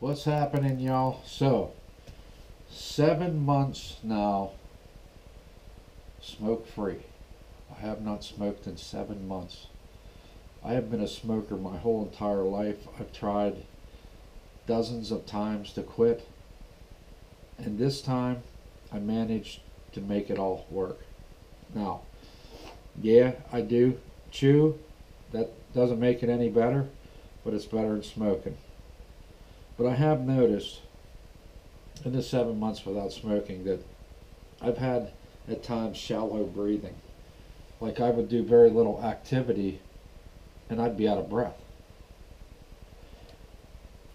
What's happening, y'all? So, 7 months now, smoke free. I have not smoked in 7 months. I have been a smoker my whole entire life. I've tried dozens of times to quit, and this time I managed to make it all work. Now, yeah, I do chew. That doesn't make it any better, but it's better than smoking. But I have noticed in the 7 months without smoking that I've had at times shallow breathing. Like I would do very little activity and I'd be out of breath.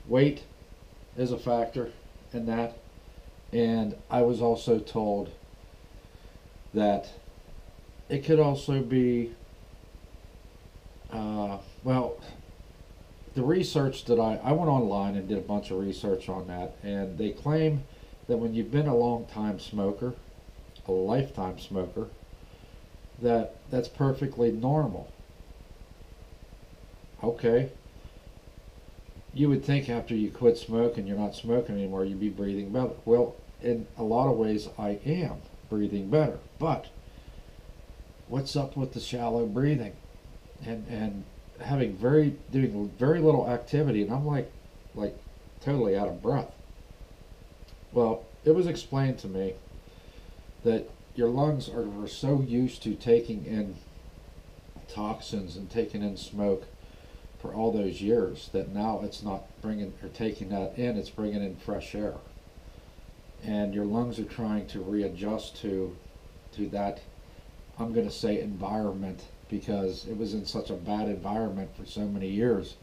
Weight is a factor in that. And I was also told that it could also be, well, the research that I went online and did a bunch of research on that, and they claim that when you've been a long time smoker, a lifetime smoker, that's perfectly normal. Okay, you would think after you quit smoking, you're not smoking anymore, you'd be breathing better. Well, in a lot of ways, I am breathing better. But what's up with the shallow breathing and doing very little activity, and I'm like totally out of breath. Well, it was explained to me that your lungs are so used to taking in toxins and taking in smoke for all those years that now it's not bringing or taking that in, it's bringing in fresh air, and your lungs are trying to readjust to that, I'm going to say, environment, because it was in such a bad environment for so many years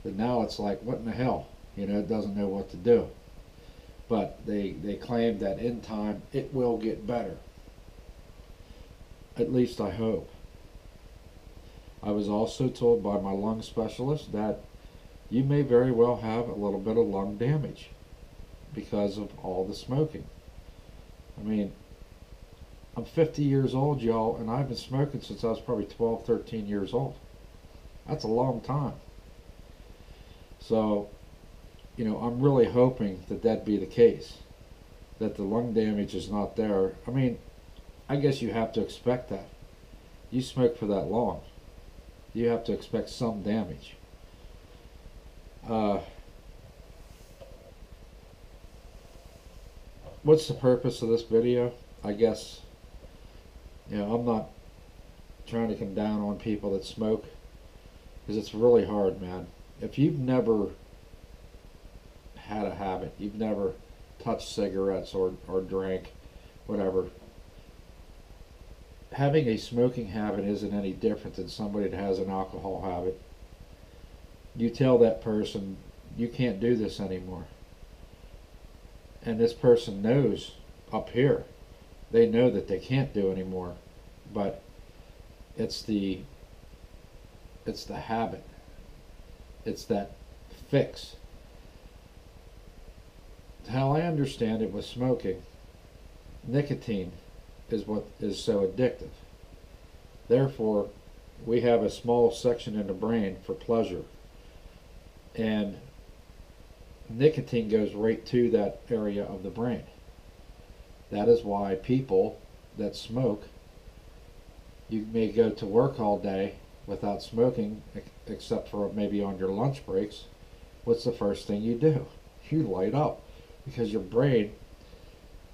that now it's like, what in the hell, it doesn't know what to do. But they claim that in time it will get better. At least I hope. I was also told by my lung specialist that you may very well have a little bit of lung damage because of all the smoking. I mean, I'm 50 years old, y'all, and I've been smoking since I was probably 12, 13 years old. That's a long time. So, I'm really hoping that be the case, that the lung damage is not there. I mean, I guess you have to expect that. You smoke for that long, you have to expect some damage. What's the purpose of this video? I guess, I'm not trying to come down on people that smoke, because it's really hard, man. If you've never had a habit, you've never touched cigarettes or drank, whatever, having a smoking habit isn't any different than somebody that has an alcohol habit. You tell that person, you can't do this anymore. And this person knows up here, they know that they can't do anymore, but it's the habit. It's that fix. How I understand it with smoking, nicotine is what is so addictive. Therefore, we have a small section in the brain for pleasure, and nicotine goes right to that area of the brain. That is why people that smoke, you may go to work all day without smoking, except for maybe on your lunch breaks. What's the first thing you do? You light up, because your brain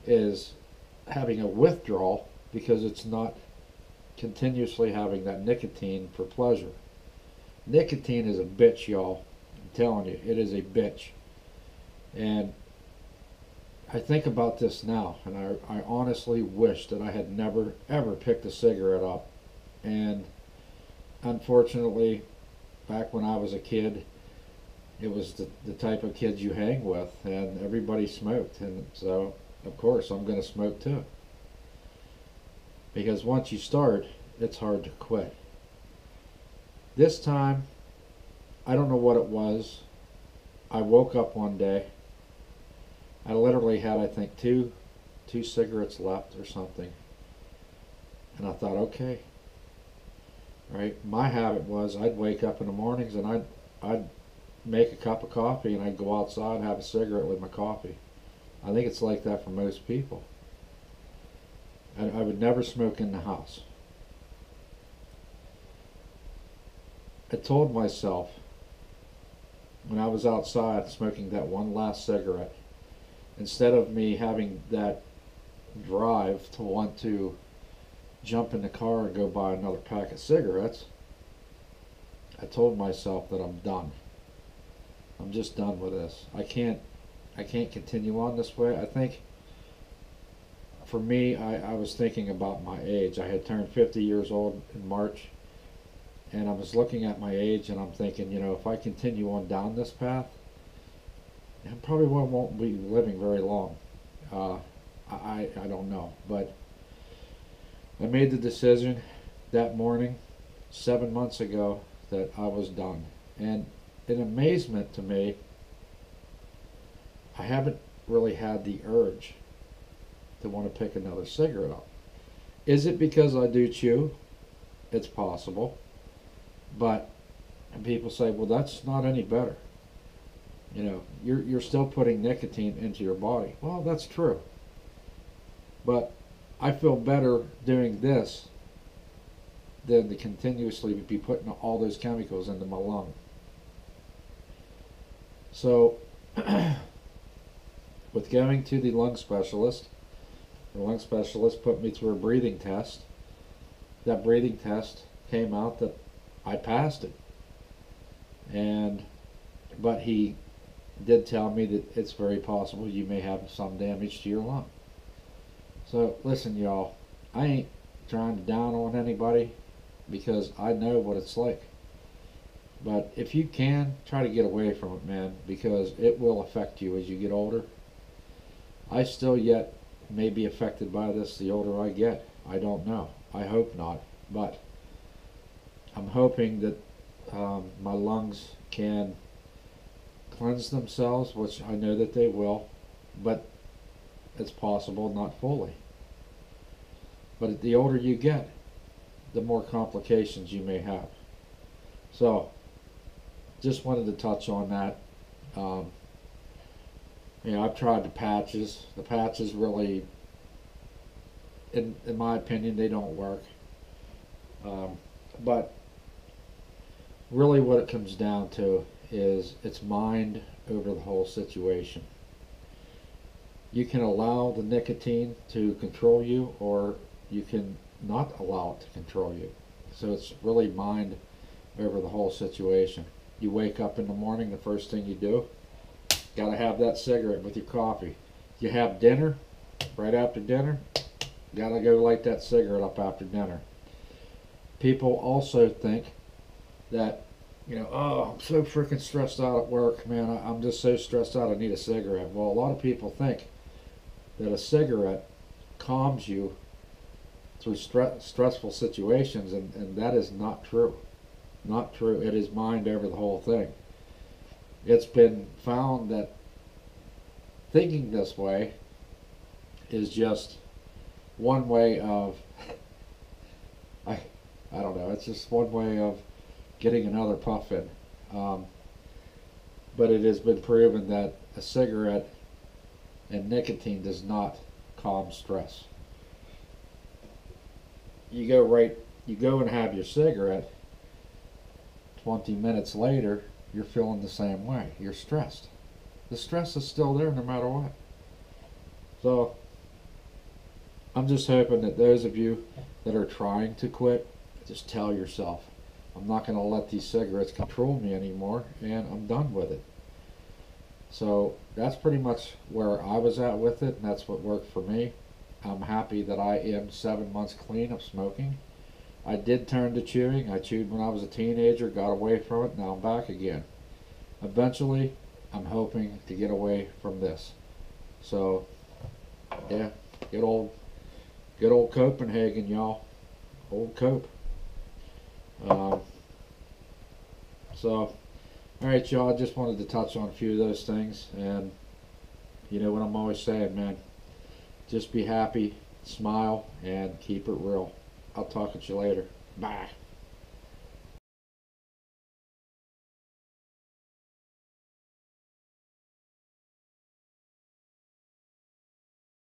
is having a withdrawal because it's not continuously having that nicotine for pleasure. Nicotine is a bitch, y'all. I'm telling you, it is a bitch. And I think about this now, and I honestly wish that I had never ever picked a cigarette up. And unfortunately, back when I was a kid, it was the type of kids you hang with, and everybody smoked, and so of course I'm going to smoke too, because once you start, it's hard to quit. This time, I don't know what it was. I woke up one day, I literally had, I think, two cigarettes left or something, and I thought, okay, right. My habit was I'd wake up in the mornings and I'd make a cup of coffee and I'd go outside and have a cigarette with my coffee. I think it's like that for most people. And I would never smoke in the house. I told myself when I was outside smoking that one last cigarette, instead of me having that drive to want to jump in the car and go buy another pack of cigarettes, I told myself that I'm done. I'm just done with this. I can't continue on this way. I think for me, I was thinking about my age. I had turned 50 years old in March, and I was looking at my age and I'm thinking, if I continue on down this path, I probably won't be living very long. I don't know, but I made the decision that morning 7 months ago that I was done. And in amazement to me, I haven't really had the urge to want to pick another cigarette up. Is it because I do chew? It's possible. But and people say, well, that's not any better. You're still putting nicotine into your body. Well, that's true. But I feel better doing this than to continuously be putting all those chemicals into my lung. So, with going to the lung specialist put me through a breathing test. That breathing test came out that I passed it. But he did tell me that it's very possible you may have some damage to your lung. So listen, y'all, I ain't trying to down on anybody because I know what it's like. But if you can, try to get away from it, man, because it will affect you as you get older. I still yet may be affected by this the older I get. I don't know. I hope not. But I'm hoping that my lungs can cleanse themselves, which I know that they will, but it's possible not fully. But the older you get, the more complications you may have. So, just wanted to touch on that. I've tried the patches. The patches really, in my opinion, they don't work. But really what it comes down to is it's mind over the whole situation. You can allow the nicotine to control you, or you can not allow it to control you. So it's really mind over the whole situation. You wake up in the morning, the first thing you do, gotta have that cigarette with your coffee. You have dinner, right after dinner, gotta go light that cigarette up after dinner. People also think that, oh, I'm so freaking stressed out at work, man, I'm just so stressed out I need a cigarette. Well, a lot of people think that a cigarette calms you through stressful situations, and that is not true. Not true. It is mind over the whole thing. It's been found that thinking this way is just one way of, I don't know, it's just one way of getting another puff in. But it has been proven that a cigarette and nicotine does not calm stress. You go and have your cigarette, 20 minutes later, you're feeling the same way. You're stressed. The stress is still there no matter what. So, I'm just hoping that those of you that are trying to quit, just tell yourself, I'm not going to let these cigarettes control me anymore, and I'm done with it. So, that's pretty much where I was at with it, and that's what worked for me. I'm happy that I am 7 months clean of smoking. I did turn to chewing. I chewed when I was a teenager, got away from it, now I'm back again. Eventually, I'm hoping to get away from this. So, yeah, good old Copenhagen, y'all. Old Cope. So, alright, y'all, I just wanted to touch on a few of those things, and you know what I'm always saying, man. Just be happy, smile, and keep it real. I'll talk to you later. Bye.